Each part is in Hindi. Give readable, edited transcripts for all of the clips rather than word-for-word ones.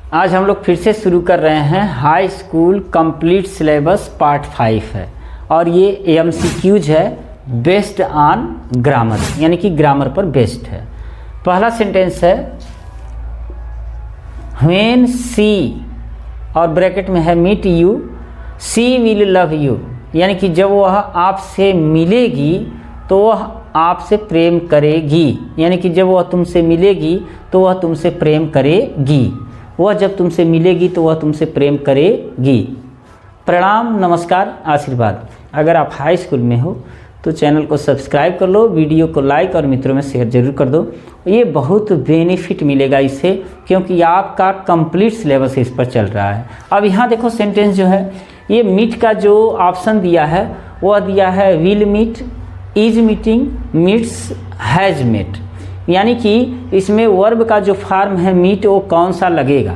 आज हम लोग फिर से शुरू कर रहे हैं high school complete syllabus part 5 है और ये एमसीक्यूज है बेस्ड ऑन ग्रामर, यानी कि ग्रामर पर बेस्ड है। पहला सेंटेंस है व्हेन सी और ब्रैकेट में है meet you see will love you, यानी कि जब वह आपसे मिलेगी तो वह आपसे प्रेम करेगी, यानी कि जब वह तुमसे मिलेगी तो वह तुमसे प्रेम करेगी। वह जब तुमसे मिलेगी तो वह तुमसे प्रेम करेगी। प्रणाम, नमस्कार, आशीर्वाद। अगर आप हाई स्कूल में हो तो चैनल को सब्सक्राइब कर लो, वीडियो को लाइक और मित्रों में शेयर जरूर कर दो। ये बहुत बेनिफिट मिलेगा इससे, क्योंकि आपका कंप्लीट सिलेबस इस पर चल रहा है। अब यहाँ देखो सेंटेंस जो है, ये मीट का जो ऑप्शन दिया है वह दिया है will meet, is meeting, meets, has met, यानी कि इसमें वर्ब का जो फॉर्म है मीट वो कौन सा लगेगा।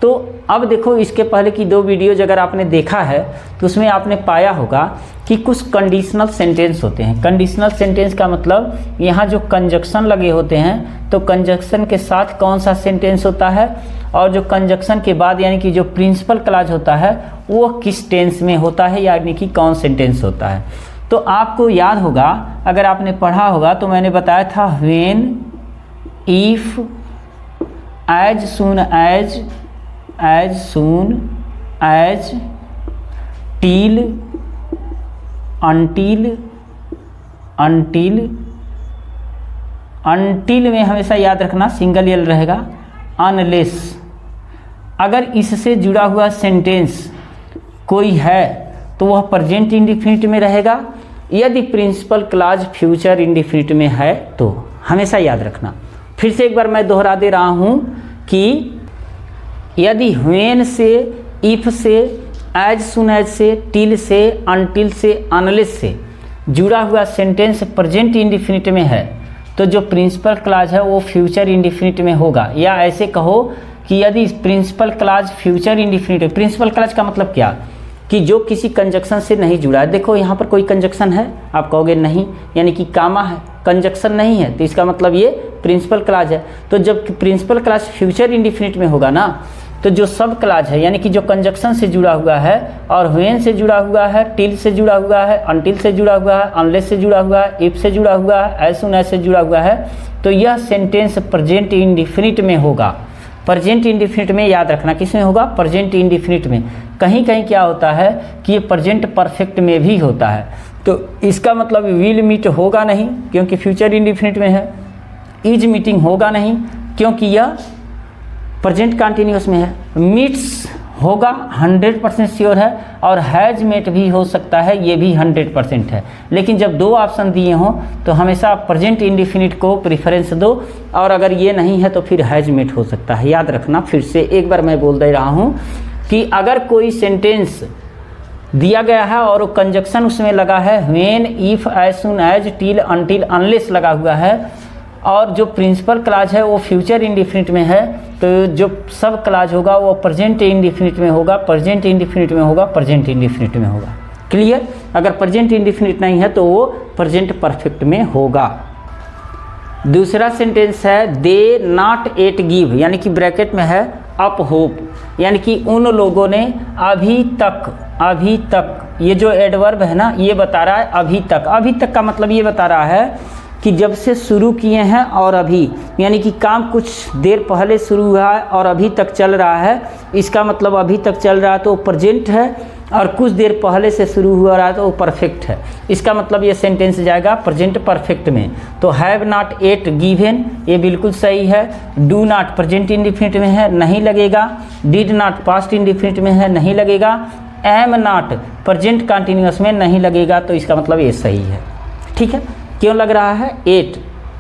तो अब देखो, इसके पहले की 2 वीडियोज अगर आपने देखा है तो उसमें आपने पाया होगा कि कुछ कंडीशनल सेंटेंस होते हैं। कंडीशनल सेंटेंस का मतलब यहाँ जो कंजक्शन लगे होते हैं तो कंजक्शन के साथ कौन सा सेंटेंस होता है, और जो कंजक्शन के बाद यानी कि जो प्रिंसिपल क्लॉज होता है वो किस टेंस में होता है, यानी कि कौन सेंटेंस होता है। तो आपको याद होगा, अगर आपने पढ़ा होगा तो मैंने बताया था when, if, as soon as, as soon as, till, until, until, until में हमेशा याद रखना सिंगल एल रहेगा, अनलेस। अगर इससे जुड़ा हुआ सेंटेंस कोई है तो वह प्रेजेंट इंडेफिनिट में रहेगा। यदि प्रिंसिपल क्लॉज फ्यूचर इंडेफिनिट में है तो हमेशा याद रखना। फिर से एक बार मैं दोहरा दे रहा हूँ कि यदि व्हेन से, इफ से, एज सुन एज से, टिल से, अनटिल से, अनलेस से जुड़ा हुआ सेंटेंस प्रेजेंट इंडेफिनिट में है तो जो प्रिंसिपल क्लॉज है वो फ्यूचर इंडेफिनिट में होगा। या ऐसे कहो कि यदि प्रिंसिपल क्लॉज फ्यूचर इंडेफिनिट है, प्रिंसिपल क्लॉज का मतलब क्या कि जो किसी कंजक्शन से नहीं जुड़ा है। देखो यहाँ पर कोई कंजक्शन है, आप कहोगे नहीं, यानी कि कामा है, कंजक्शन नहीं है, तो इसका मतलब ये प्रिंसिपल क्लॉज है। तो जब प्रिंसिपल क्लॉज फ्यूचर इंडेफिनिट में होगा ना, तो जो सब क्लॉज है यानी कि जो कंजक्शन से जुड़ा हुआ है और व्हेन से जुड़ा हुआ है, टिल से जुड़ा हुआ है, अनटिल से जुड़ा हुआ है, अनलेस से जुड़ा हुआ है, इफ से जुड़ा हुआ है, एज सून एज से जुड़ा हुआ है, तो यह सेंटेंस प्रेजेंट इंडेफिनिट में होगा। प्रेजेंट इंडेफिनिट में याद रखना, किस में होगा? प्रेजेंट इंडेफिनिट में। कहीं कहीं क्या होता है कि ये प्रेजेंट परफेक्ट में भी होता है, तो इसका मतलब विल मीट होगा नहीं क्योंकि फ्यूचर इंडेफिनिट में है, इज मीटिंग होगा नहीं क्योंकि यह प्रेजेंट कंटिन्यूअस में है, मीट्स होगा 100% श्योर है, और हैज मेट भी हो सकता है, ये भी 100% है। लेकिन जब 2 ऑप्शन दिए हों तो हमेशा प्रेजेंट इंडेफिनिट को प्रेफरेंस दो, और अगर ये नहीं है तो फिर हैज मेट हो सकता है। याद रखना, फिर से एक बार मैं बोल दे रहा हूँ कि अगर कोई सेंटेंस दिया गया है और वो कंजक्शन उसमें लगा है when, if, as soon as, till, until, unless लगा हुआ है, और जो प्रिंसिपल क्लॉज है वो फ्यूचर इंडेफिनिट में है, तो जो सब क्लॉज होगा वो प्रेजेंट इंडेफिनिट में होगा, प्रेजेंट इंडेफिनिट में होगा, प्रेजेंट इंडेफिनिट में होगा। क्लियर? अगर प्रेजेंट इंडेफिनिट नहीं है तो वो प्रेजेंट परफेक्ट में होगा। दूसरा सेंटेंस है दे नॉट एट गिव, यानी कि ब्रैकेट में है अप होप, यानी कि उन लोगों ने अभी तक, अभी तक, ये जो एडवर्ब है ना ये बता रहा है अभी तक। अभी तक का मतलब ये बता रहा है कि जब से शुरू किए हैं और अभी, यानी कि काम कुछ देर पहले शुरू हुआ है और अभी तक चल रहा है, इसका मतलब अभी तक चल रहा है तो प्रेजेंट है, और कुछ देर पहले से शुरू हुआ रहा है तो वो परफेक्ट है। इसका मतलब ये सेंटेंस जाएगा प्रेजेंट परफेक्ट में। तो हैव नॉट एट गिवन ये बिल्कुल सही है। डू नॉट प्रेजेंट इंडेफिनिट में है, नहीं लगेगा। डिड नॉट पास्ट इंडेफिनिट में है, नहीं लगेगा। एम नॉट प्रेजेंट कंटिन्यूअस में नहीं लगेगा, तो इसका मतलब ये सही है। ठीक है? क्यों लग रहा है? एट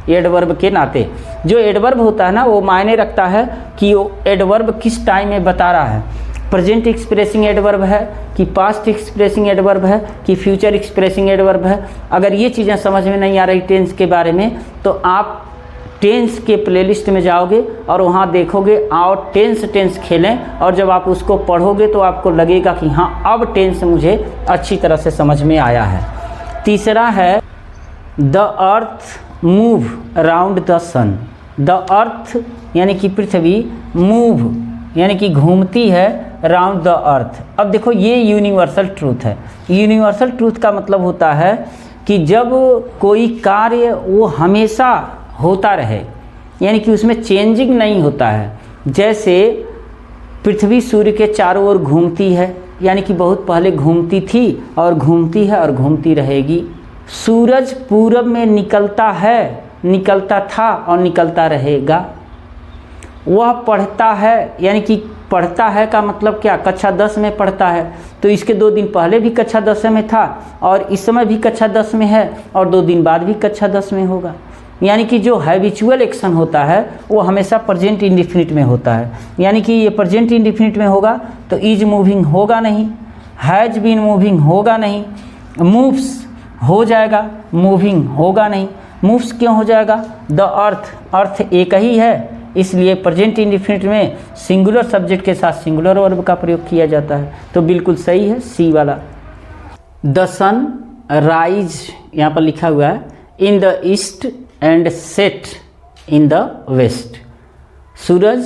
एडवर्ब के नाते। जो एडवर्ब होता है ना वो मायने रखता है कि वो एडवर्ब किस टाइम में बता रहा है, प्रेजेंट एक्सप्रेसिंग एडवर्ब है कि पास्ट एक्सप्रेसिंग एडवर्ब है कि फ्यूचर एक्सप्रेसिंग एडवर्ब है। अगर ये चीज़ें समझ में नहीं आ रही टेंस के बारे में तो आप टेंस के प्लेलिस्ट में जाओगे और वहाँ देखोगे आओ टेंस खेलें, और जब आप उसको पढ़ोगे तो आपको लगेगा कि हाँ अब टेंस मुझे अच्छी तरह से समझ में आया है। तीसरा है the earth move around the sun. The earth यानी कि पृथ्वी, मूव यानी कि घूमती है राउंड द अर्थ। अब देखो ये यूनिवर्सल ट्रूथ है। यूनिवर्सल ट्रूथ का मतलब होता है कि जब कोई कार्य वो हमेशा होता रहे, यानी कि उसमें चेंजिंग नहीं होता है। जैसे पृथ्वी सूर्य के चारों ओर घूमती है, यानी कि बहुत पहले घूमती थी और घूमती है और घूमती रहेगी। सूरज पूरब में निकलता है, निकलता था और निकलता रहेगा। वह पढ़ता है, यानी कि पढ़ता है का मतलब क्या, कक्षा 10 में पढ़ता है, तो इसके 2 दिन पहले भी कक्षा 10 में था और इस समय भी कक्षा 10 में है और 2 दिन बाद भी कक्षा 10 में होगा। यानी कि जो हैबिचुअल एक्शन होता है वो हमेशा प्रेजेंट इंडेफिनिट में होता है। यानी कि ये प्रेजेंट इंडेफिनिट में होगा तो इज मूविंग होगा नहीं, हैज बीन मूविंग होगा नहीं, मूव्स हो जाएगा, मूविंग होगा नहीं। मूव्स क्यों हो जाएगा, द अर्थ एक ही है, इसलिए प्रेजेंट इंडेफिनिट में सिंगुलर सब्जेक्ट के साथ सिंगुलर वर्ब का प्रयोग किया जाता है। तो बिल्कुल सही है सी वाला। द सन राइज यहाँ पर लिखा हुआ है in the east and set in the west. सूरज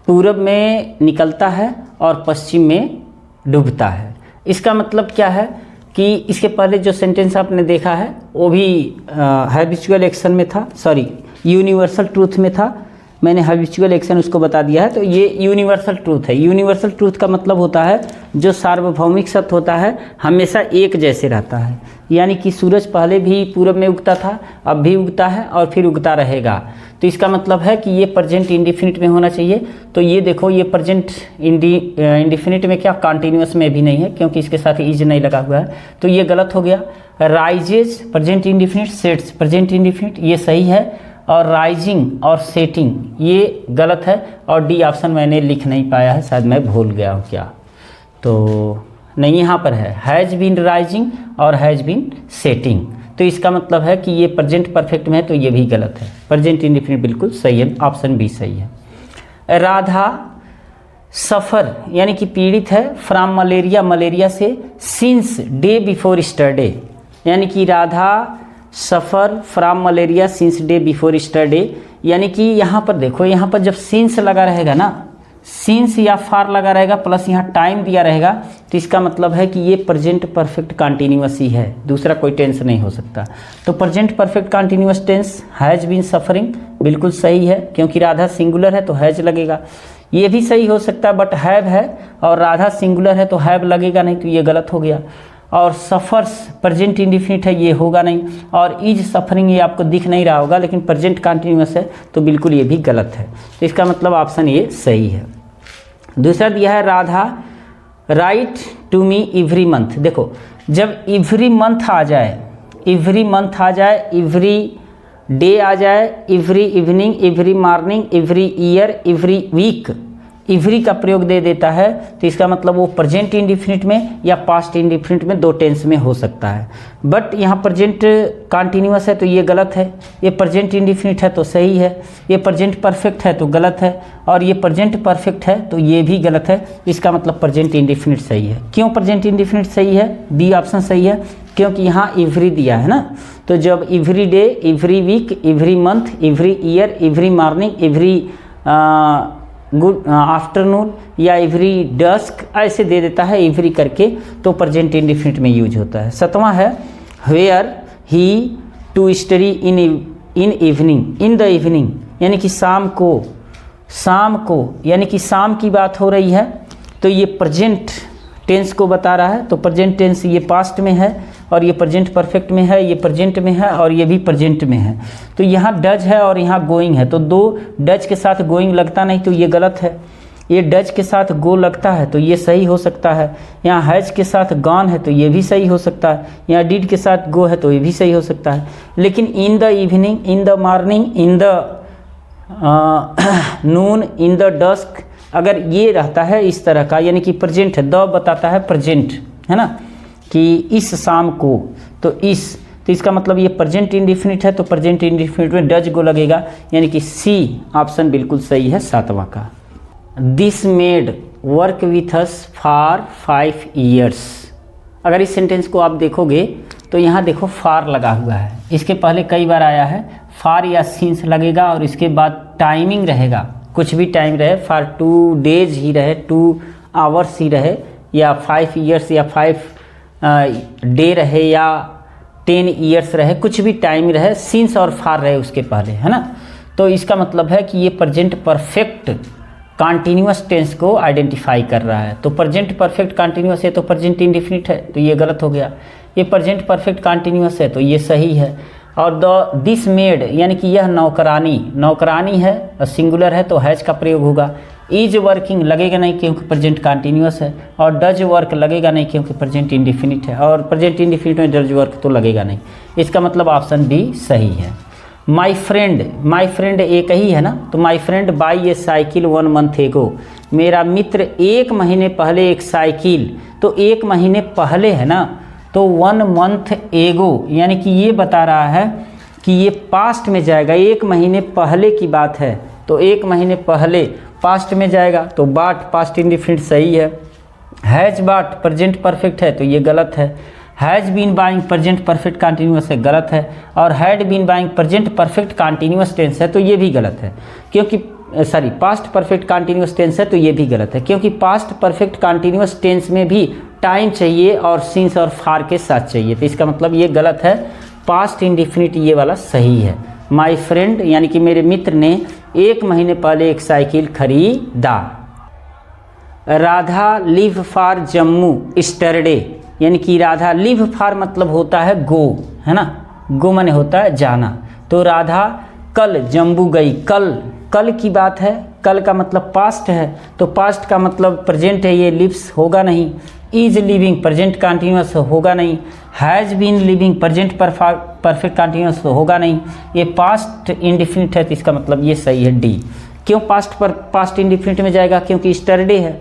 पूरब में निकलता है और पश्चिम में डूबता है। इसका मतलब क्या है कि इसके पहले जो सेंटेंस आपने देखा है वो भी हैबिचुअल एक्शन में था, सॉरी यूनिवर्सल ट्रूथ में था। मैंने हैबिचुअल एक्शन उसको बता दिया है, तो ये यूनिवर्सल ट्रूथ है। यूनिवर्सल ट्रूथ का मतलब होता है जो सार्वभौमिक सत्य होता है हमेशा एक जैसे रहता है। यानी कि सूरज पहले भी पूरब में उगता था, अब भी उगता है और फिर उगता रहेगा। तो इसका मतलब है कि ये प्रेजेंट इंडेफिनिट में होना चाहिए। तो ये देखो ये प्रेजेंट इंडेफिनिट में क्या, कॉन्टिन्यूअस में भी नहीं है क्योंकि इसके साथ इज नहीं लगा हुआ है, तो ये गलत हो गया। Rises present indefinite, sets present indefinite, ये सही है। और राइजिंग और सेटिंग ये गलत है। और डी ऑप्शन मैंने लिख नहीं पाया है, शायद मैं भूल गया हूँ क्या, तो नहीं यहाँ पर है हैज़ बीन राइजिंग और हैज़ बीन सेटिंग। तो इसका मतलब है कि ये प्रेजेंट परफेक्ट में है, तो ये भी गलत है। प्रेजेंट इंडेफिनिट बिल्कुल सही है, ऑप्शन बी सही है। राधा सफ़र यानी कि पीड़ित है फ्रॉम मलेरिया, मलेरिया से, सिंस डे बिफोर स्टरडे, यानी कि Radha suffer from malaria since day before yesterday. यानी कि यहाँ पर देखो, यहाँ पर जब सिंस लगा रहेगा ना, सिंस या फार लगा रहेगा प्लस यहाँ टाइम दिया रहेगा, तो इसका मतलब है कि ये प्रेजेंट परफेक्ट कंटिन्यूअस ही है, दूसरा कोई टेंस नहीं हो सकता। तो present perfect continuous tense has been suffering बिल्कुल सही है, क्योंकि राधा सिंगुलर है तो हैज़ लगेगा। ये भी सही हो सकता है बट हैव है और राधा सिंगुलर है तो हैव लगेगा नहीं, तो ये गलत हो गया। और सफ़र्स प्रेजेंट इंडेफिनिट है, ये होगा नहीं। और इज सफरिंग ये आपको दिख नहीं रहा होगा लेकिन प्रेजेंट कंटिन्यूअस है, तो बिल्कुल ये भी गलत है। तो इसका मतलब ऑप्शन ये सही है। दूसरा दिया है Radha write to me every month. देखो जब एवरी मंथ आ जाए, एवरी मंथ आ जाए, एवरी डे आ जाए, every evening, every morning, every year, every week, every का प्रयोग दे देता है, तो इसका मतलब वो प्रेजेंट इंडेफिनिट में या पास्ट इंडेफिनिट में, 2 टेंस में हो सकता है। बट यहाँ प्रेजेंट कंटिन्यूअस है तो ये गलत है। ये प्रेजेंट इंडेफिनिट है तो सही है। ये प्रेजेंट परफेक्ट है तो गलत है। और ये प्रेजेंट परफेक्ट है तो ये भी गलत है। इसका मतलब प्रेजेंट इंडेफिनिट सही है। क्यों प्रेजेंट इंडेफिनिट सही है, बी ऑप्शन सही है, क्योंकि यहाँ एवरी दिया है ना। तो जब every day, every week, every month, every year, every morning, every good afternoon या एवरी डस्क ऐसे दे देता है एवरी करके, तो प्रेजेंट इंडेफिनिट में यूज होता है। 7वां है where he to study in evening, in the evening, यानी कि शाम को, शाम को यानी कि शाम की बात हो रही है, तो ये प्रेजेंट टेंस को बता रहा है। तो प्रेजेंट टेंस ये पास्ट में है और ये प्रेजेंट परफेक्ट में है, ये प्रेजेंट में है और ये भी प्रेजेंट में है। तो यहाँ डज है और यहाँ गोइंग है, तो 2 डज के साथ गोइंग लगता नहीं, तो ये गलत है। ये डज के साथ गो लगता है तो ये सही हो सकता है। यहाँ हैज के साथ गॉन है तो ये भी सही हो सकता है। यहाँ डिड के साथ गो है तो ये भी सही हो सकता है। लेकिन in the evening, in the morning, in the noon, in the dusk, अगर ये रहता है इस तरह का, यानी कि प्रेजेंट है, द बताता है प्रेजेंट, है ना, कि इस शाम को, तो इस, तो इसका मतलब ये प्रेजेंट इंडेफिनिट है, तो प्रेजेंट इंडेफिनिट में डज गो लगेगा, यानी कि सी ऑप्शन बिल्कुल सही है 7वां का। This made work with us for 5 years। अगर इस सेंटेंस को आप देखोगे तो यहाँ देखो फार लगा हुआ है, इसके पहले कई बार आया है, फार या सिंस लगेगा और इसके बाद टाइमिंग रहेगा, कुछ भी टाइम रहे, फॉर 2 days ही रहे, 2 hours ही रहे, या 5 years या 5 डे रहे, या 10 years रहे, कुछ भी टाइम रहे, सिंस और फार रहे उसके पहले, है ना। तो इसका मतलब है कि ये प्रेजेंट परफेक्ट कॉन्टीन्यूअस टेंस को आइडेंटिफाई कर रहा है। तो प्रेजेंट परफेक्ट कॉन्टीन्यूअस है तो प्रेजेंट इंडेफिनिट है, तो ये गलत हो गया। ये प्रेजेंट परफेक्ट कॉन्टीन्यूअस है तो ये सही है। और दिस मेड यानी कि यह नौकरानी है, सिंगुलर है तो हैज का प्रयोग होगा। इज वर्किंग लगेगा नहीं क्योंकि प्रेजेंट कॉन्टीन्यूअस है, और डज वर्क लगेगा नहीं क्योंकि प्रेजेंट इंडेफिनिट है, और प्रेजेंट इंडेफिनिट में डज वर्क तो लगेगा नहीं। इसका मतलब ऑप्शन डी सही है। माई फ्रेंड एक ही है ना, तो my friend by A cycle 1 month एगो, मेरा मित्र 1 महीने पहले एक साइकिल, तो 1 महीने पहले है ना, तो 1 month एगो यानी कि ये बता रहा है कि ये पास्ट में जाएगा, 1 महीने पहले की बात है, तो 1 महीने पहले पास्ट में जाएगा, तो बाट पास्ट इंडेफिनिट सही है। हैज बाट प्रेजेंट परफेक्ट है तो ये गलत है। Has been buying present perfect continuous है, गलत है। और had been buying present perfect continuous tense है तो ये भी गलत है, क्योंकि पास्ट परफेक्ट कॉन्टीन्यूअस टेंस है तो ये भी गलत है, क्योंकि पास्ट परफेक्ट कॉन्टीन्यूअस टेंस में भी टाइम चाहिए और सिंस और फार के साथ चाहिए, तो इसका मतलब ये गलत है। पास्ट इंडेफिनिट ये वाला सही है। माई फ्रेंड यानी कि मेरे मित्र ने 1 महीने पहले एक साइकिल खरीदा। राधा लिव फॉर जम्मू स्टरडे यानी कि राधा लिव फॉर मतलब होता है गो, है ना, गो माने होता है जाना, तो राधा कल जम्मू गई। कल की बात है, कल का मतलब पास्ट है, तो पास्ट का मतलब प्रेजेंट है, ये लिव्स होगा नहीं। इज लिविंग प्रेजेंट कॉन्टीन्यूअस होगा नहीं। Has been living present perfect continuous होगा नहीं। ये पास्ट इंडेफिनिट है तो इसका मतलब ये सही है डी। क्यों पास्ट इंडेफिनिट में जाएगा? क्योंकि स्टरडे है,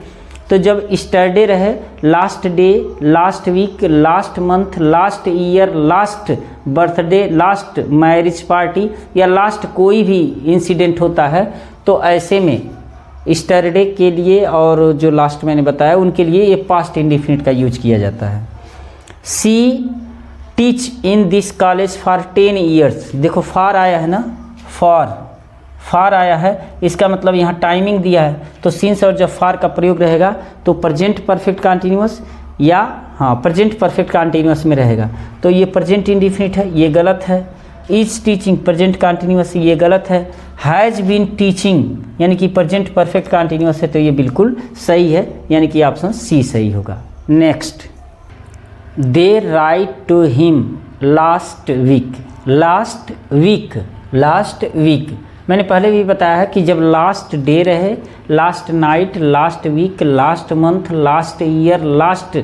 तो जब स्टरडे रहे, last day, last week, last month, last year, last birthday, last marriage party या लास्ट कोई भी इंसिडेंट होता है, तो ऐसे में स्टरडे के लिए और जो लास्ट मैंने बताया उनके लिए ये पास्ट इंडेफिनिट का यूज किया जाता है। She teach in this college for 10 years, देखो फॉर आया है ना, फॉर आया है, इसका मतलब यहाँ टाइमिंग दिया है, तो सिंस और जब फॉर का प्रयोग रहेगा तो प्रेजेंट परफेक्ट कॉन्टीन्यूअस या प्रेजेंट परफेक्ट कॉन्टीन्यूअस में रहेगा, तो ये प्रेजेंट इंडेफिनिट है, ये गलत है। इज टीचिंग प्रेजेंट कॉन्टीन्यूअस, ये गलत है। हैज़ बीन टीचिंग यानी कि प्रेजेंट परफेक्ट कॉन्टीन्यूअस है, तो ये बिल्कुल सही है, यानी कि ऑप्शन सी सही होगा। Next, they write to him last week मैंने पहले भी बताया है कि जब लास्ट डे रहे, last night, last week, last month, last year, last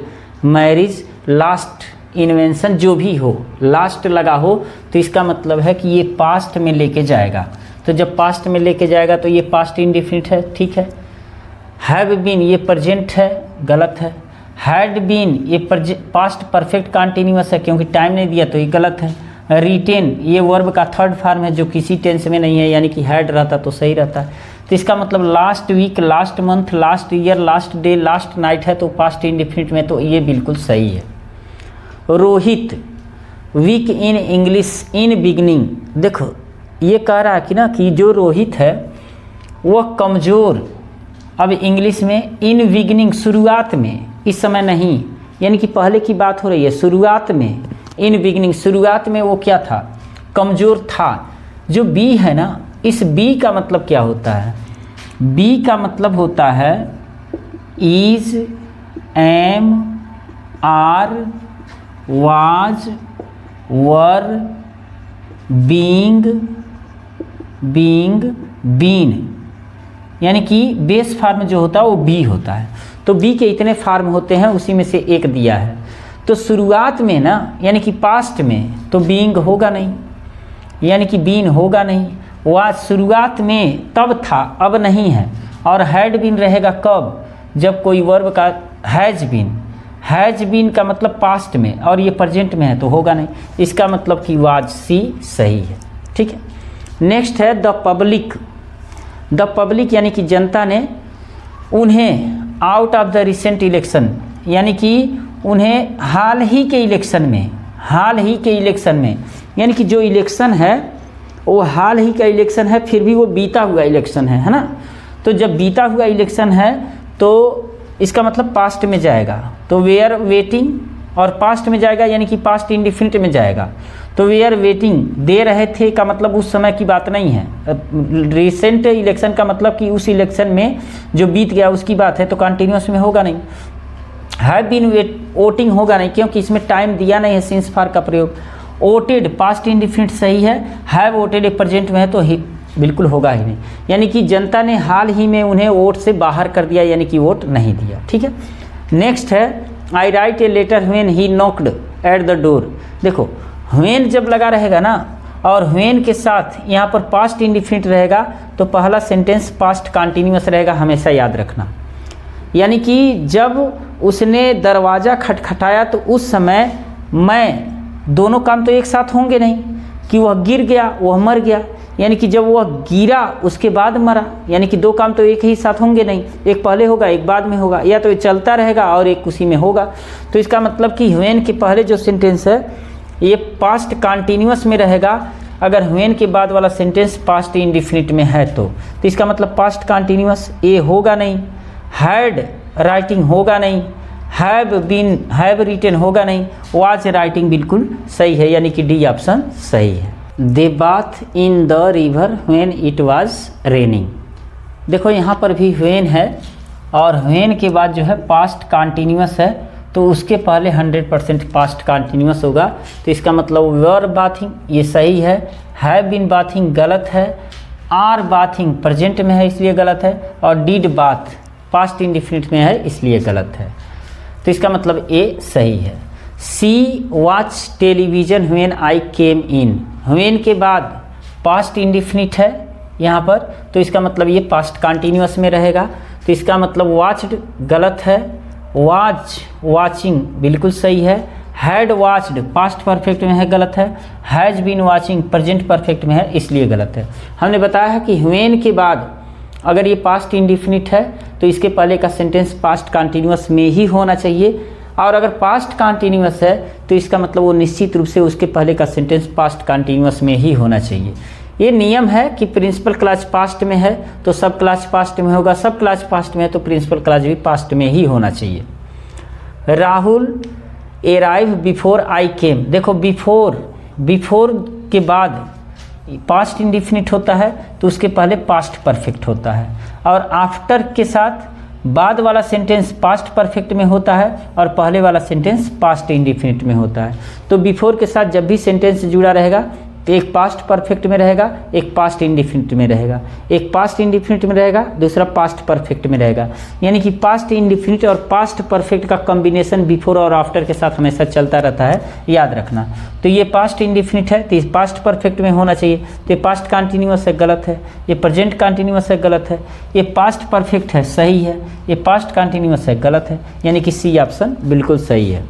marriage, last invention, जो भी हो लास्ट लगा हो तो इसका मतलब है कि ये पास्ट में लेके जाएगा, तो जब पास्ट में लेके जाएगा तो ये पास्ट इंडेफिनिट है, ठीक है। हैव बीन ये प्रेजेंट है, गलत है। हैड बीन ये पास्ट परफेक्ट कॉन्टीन्यूअस है, क्योंकि टाइम नहीं दिया तो ये गलत है। रिटेन ये वर्ब का थर्ड फॉर्म है जो किसी टेंस में नहीं है, यानी कि हैड रहता तो सही रहता है, तो इसका मतलब last week, last month, last year, last day, last night है, तो पास्ट इंडेफिनिट में तो ये बिल्कुल सही है। Rohit weak in English in beginning, देखो ये कह रहा है कि ना कि जो रोहित है वह कमज़ोर, अब इंग्लिश में इन बिगनिंग शुरुआत में, इस समय नहीं, यानी कि पहले की बात हो रही है, शुरुआत में, इन बिगनिंग शुरुआत में वो क्या था, कमज़ोर था। जो बी है ना, इस बी का मतलब क्या होता है? बी का मतलब होता है is, am, are, was, were, being, been, यानी कि बेस फार्म जो होता है वो बी होता है, तो बी के इतने फार्म होते हैं, उसी में से एक दिया है। तो शुरुआत में ना, यानी कि पास्ट में, तो बीइंग होगा नहीं, यानी कि बीन होगा नहीं। वह शुरुआत में तब था, अब नहीं है। और हैड बीन रहेगा कब? जब कोई वर्ब का हैज़ बीन का मतलब पास्ट में, और ये प्रेजेंट में है तो होगा नहीं, इसका मतलब कि वाज सी सही है, ठीक है। नेक्स्ट है द पब्लिक यानी कि जनता ने उन्हें out of the recent election, यानी कि उन्हें हाल ही के इलेक्शन में, यानी कि जो इलेक्शन है वो हाल ही का इलेक्शन है, फिर भी वो बीता हुआ इलेक्शन है ना, तो जब बीता हुआ इलेक्शन है तो इसका मतलब पास्ट में जाएगा, तो वेयर वेटिंग, और पास्ट में जाएगा यानी कि पास्ट इंडिफिनिट में जाएगा। तो वी आर वेटिंग, दे रहे थे का मतलब उस समय की बात नहीं है। रिसेंट इलेक्शन का मतलब कि उस इलेक्शन में जो बीत गया उसकी बात है, तो कंटिन्यूस में होगा नहीं। हैव बीन वोटिंग होगा नहीं, क्योंकि इसमें टाइम दिया नहीं है सिंस फॉर का प्रयोग। वोटेड पास्ट इंडिफिनिट सही है, हैव वोटेड एक प्रेजेंट में है तो बिल्कुल होगा ही नहीं, यानी कि जनता ने हाल ही में उन्हें वोट से बाहर कर दिया, यानी कि वोट नहीं दिया। ठीक है, नेक्स्ट है I write a letter when he knocked at the door. देखो व्हेन जब लगा रहेगा ना, और व्हेन के साथ यहाँ पर पास्ट इंडिफिनिट रहेगा तो पहला सेंटेंस पास्ट कंटिन्यूअस रहेगा, हमेशा याद रखना। यानी कि जब उसने दरवाज़ा खटखटाया तो उस समय मैं, दोनों काम तो एक साथ होंगे नहीं, कि वह गिर गया वह मर गया, यानी कि जब वह गिरा उसके बाद मरा, यानी कि दो काम तो एक ही साथ होंगे नहीं, एक पहले होगा एक बाद में होगा, या तो ये चलता रहेगा और एक उसी में होगा। तो इसका मतलब कि व्हेन के पहले जो सेंटेंस है ये पास्ट कंटिन्यूअस में रहेगा, अगर व्हेन के बाद वाला सेंटेंस पास्ट इंडिफिनिट में है तो इसका मतलब पास्ट कंटिन्यूअस ए होगा नहीं, हैड राइटिंग होगा नहीं, हैव बीन हैव रिटन होगा नहीं, वाज राइटिंग बिल्कुल सही है, यानी कि डी ऑप्शन सही है। They bath in the river when it was raining. देखो यहाँ पर भी व्हेन है और व्हेन के बाद जो है पास्ट कंटिन्यूअस है, तो उसके पहले 100% पास्ट कंटिन्यूअस होगा, तो इसका मतलब वर बाथिंग ये सही है, हैव बीन बाथिंग गलत है, आर बाथिंग प्रेजेंट में है इसलिए गलत है, और डिड बाथ पास्ट इंडिफिनिट में है इसलिए गलत है, तो इसका मतलब ए सही है। She watch television when I came in, when के बाद पास्ट इंडिफिनिट है यहाँ पर, तो इसका मतलब ये पास्ट कंटिन्यूअस में रहेगा, तो इसका मतलब वॉच्ड गलत है, वाच वाचिंग बिल्कुल सही है, हैड वॉच्ड पास्ट परफेक्ट में है गलत है, has been watching present perfect में है इसलिए गलत है। हमने बताया है कि व्हेन के बाद अगर ये पास्ट इंडिफिनिट है तो इसके पहले का सेंटेंस पास्ट कंटिन्यूअस में ही होना चाहिए, और अगर पास्ट कंटिन्यूअस है तो इसका मतलब वो निश्चित रूप से उसके पहले का सेंटेंस पास्ट कंटिन्यूअस में ही होना चाहिए। ये नियम है कि प्रिंसिपल क्लॉज पास्ट में है तो सब क्लॉज पास्ट में होगा, सब क्लॉज पास्ट में है तो प्रिंसिपल क्लॉज भी पास्ट में ही होना चाहिए। राहुल अराइव बिफोर आई केम, देखो बिफोर के बाद पास्ट इंडिफिनिट होता है तो उसके पहले पास्ट परफेक्ट होता है, और आफ्टर के साथ बाद वाला सेंटेंस पास्ट परफेक्ट में होता है और पहले वाला सेंटेंस पास्ट इंडिफिनिट में होता है। तो बिफोर के साथ जब भी सेंटेंस जुड़ा रहेगा तो एक पास्ट परफेक्ट में रहेगा, एक पास्ट इंडिफिनिट में रहेगा, एक पास्ट इंडिफिनिट में रहेगा, दूसरा पास्ट परफेक्ट में रहेगा, यानी कि पास्ट इंडिफिनिट और पास्ट परफेक्ट का कॉम्बिनेशन बिफोर और आफ्टर के साथ हमेशा चलता रहता है, याद रखना। तो ये पास्ट इंडिफिनिट है तो इस पास्ट परफेक्ट में होना चाहिए, तो ये पास्ट कंटिन्यूअस है गलत है, ये प्रेजेंट कंटिन्यूअस है गलत है, ये पास्ट परफेक्ट है सही है, ये पास्ट कंटिन्यूअस है गलत है, यानी कि सी ऑप्शन बिल्कुल सही है।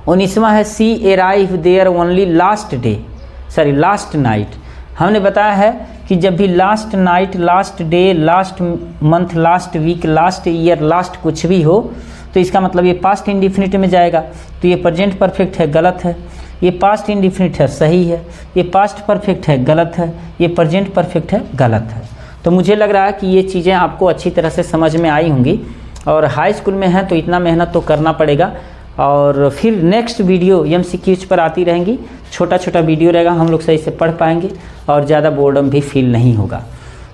19वां है she arrive there only last night. हमने बताया है कि जब भी last night, last day, last month, last week, last year, last कुछ भी हो तो इसका मतलब ये पास्ट इंडिफिनिट में जाएगा, तो ये प्रेजेंट परफेक्ट है गलत है, ये पास्ट इंडिफिनिट है सही है, ये पास्ट परफेक्ट है गलत है, ये प्रेजेंट परफेक्ट है गलत है। तो मुझे लग रहा है कि ये चीज़ें आपको अच्छी तरह से समझ में आई होंगी, और हाई स्कूल में हैं तो इतना मेहनत तो करना पड़ेगा, और फिर नेक्स्ट वीडियो MCQs पर आती रहेंगी, छोटा छोटा वीडियो रहेगा, हम लोग सही से पढ़ पाएंगे और ज़्यादा बोर्डम भी फील नहीं होगा।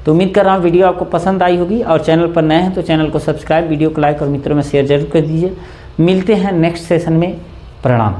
तो उम्मीद कर रहा हूँ वीडियो आपको पसंद आई होगी, और चैनल पर नए हैं तो चैनल को सब्सक्राइब, वीडियो को लाइक और मित्रों में शेयर जरूर कर दीजिए। मिलते हैं नेक्स्ट सेशन में, प्रणाम।